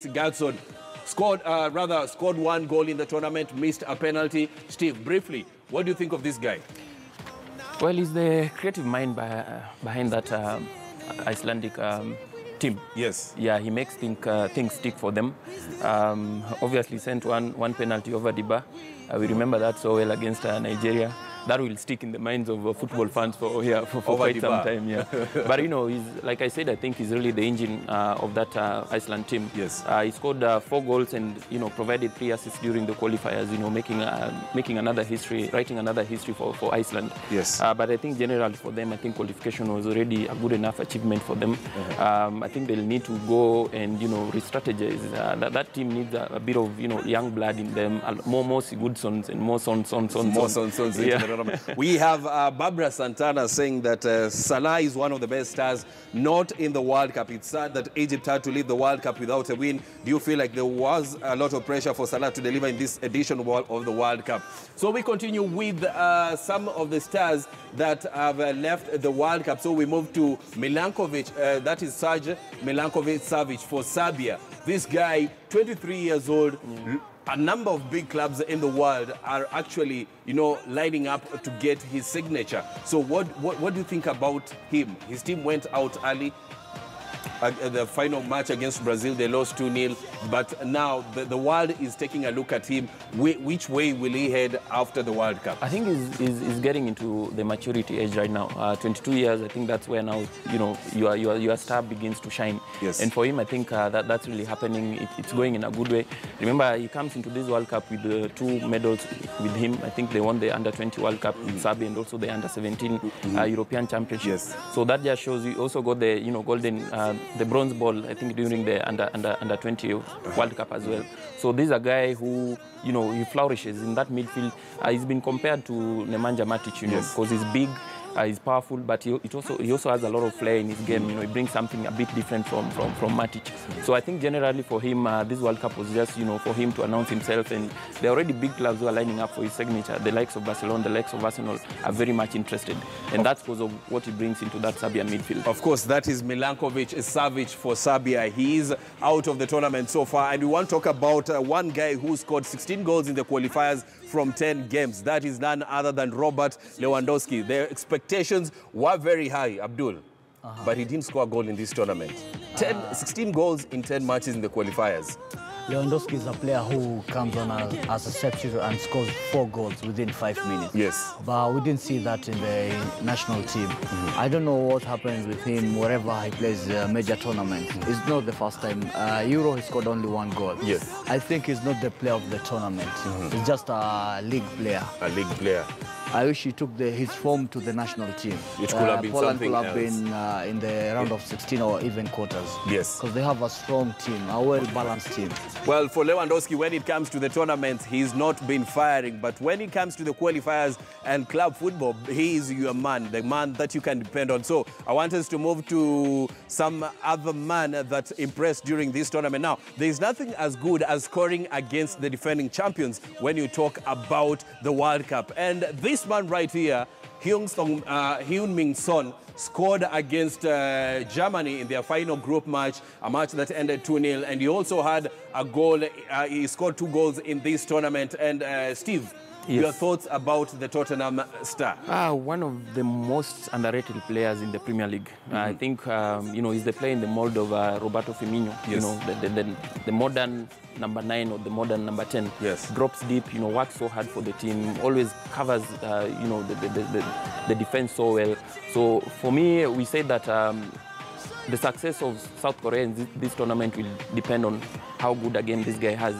Sigurdsson scored one goal in the tournament, missed a penalty. Steve, briefly, what do you think of this guy? Well, he's the creative mind behind that Icelandic team. Yes. Yeah, he makes things stick for them. Obviously sent one penalty over the bar. We remember that so well against Nigeria. That will stick in the minds of football fans for quite some time. Yeah, but you know, he's, like I said, I think he's really the engine of that Iceland team. Yes, he scored 4 goals and provided 3 assists during the qualifiers. Making another history, writing another history for Iceland. Yes, but I think generally for them, I think qualification was already a good enough achievement for them. I think they'll need to go and re-strategize. That team needs a bit of young blood in them, more Sigurdssons and more sons. Yeah. We have Barbara Santana saying that Salah is one of the best stars, not in the World Cup. It's sad that Egypt had to leave the World Cup without a win. Do you feel like there was a lot of pressure for Salah to deliver in this edition of the World Cup? So we continue with some of the stars that have left the World Cup. So we move to MILINKOVIC, that is SERGEJ Milinkovic-Savic for Serbia. This guy, 23 years old, a number of big clubs in the world are actually, lining up to get his signature. So what do you think about him? His team went out early. The final match against Brazil, they lost 2-0. But now the world is taking a look at him. Which way will he head after the World Cup? I think he's getting into the maturity age right now. 22 years, I think that's where now, your star begins to shine. Yes. And for him, I think that's really happening. It's going in a good way. Remember, he comes into this World Cup with 2 medals with him. I think they won the Under-20 World Cup in Serbia and also the Under-17 European Championship. Yes. So that just shows he also got the, golden, the bronze ball, I think, during the Under-20 World Cup as well. So this is a guy who, he flourishes in that midfield. He's been compared to Nemanja Matic, because he's big, he's powerful, but he also has a lot of flair in his game. He brings something a bit different from Matic. So I think generally for him, this World Cup was just, for him to announce himself. And there are already big clubs who are lining up for his signature. The likes of Barcelona, the likes of Arsenal are very much interested. And that's because of what he brings into that Serbian midfield. Of course, that is Milinkovic-Savic for Serbia. He is out of the tournament so far. And we want to talk about one guy who scored 16 goals in the qualifiers from 10 games. That is none other than Robert Lewandowski. Their expectations were very high, Abdul. But he didn't score a goal in this tournament. 16 goals in 10 matches in the qualifiers. Lewandoski is a player who comes on as a substitute and scores 4 goals within 5 minutes. Yes. But we didn't see that in the national team. I don't know what happens with him wherever he plays major tournaments. It's not the first time. Euro, he scored only 1 goal. Yes. I think he's not the player of the tournament. He's just a league player. A league player. I wish he took his form to the national team. Which could have been Poland something could have else. been in the round of 16 or even quarters. Yes. Because they have a strong team, a well-balanced team. Well, for Lewandowski, when it comes to the tournament, he's not been firing. But when it comes to the qualifiers and club football, he is your man, the man that you can depend on. So I want us to move to some other man that impressed during this tournament. Now, there's nothing as good as scoring against the defending champions when you talk about the World Cup. And this man right here, HUENG-MIN scored against Germany in their final group match, a match that ended 2-0. And he also had a goal. He scored 2 goals in this tournament. And Steve, yes, your thoughts about the Tottenham star? One of the most underrated players in the Premier League. I think, he's the player in the mold of Roberto Firmino. Yes. The modern number 9 or the modern number 10. Yes. Drops deep, works so hard for the team, always covers, the defense so well. So for me, we say that the success of South Korea in this tournament will depend on how good a game this guy has.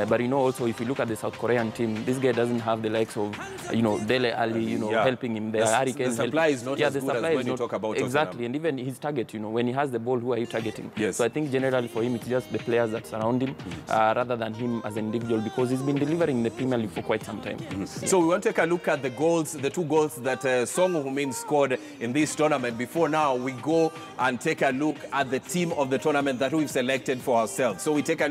But also, if you look at the South Korean team, this guy doesn't have the likes of, Dele Alli, helping him. The supply is not as good as when you talk about exactly, Tottenham. And even his target, when he has the ball, who are you targeting? Yes. So I think generally for him, it's just the players that surround him, rather than him as an individual, because he's been delivering in the Premier League for quite some time. So we want to take a look at the goals, the 2 goals that Son Heung-min scored in this tournament. Before now, we go and take a look at the team of the tournament that we've selected for ourselves. So we take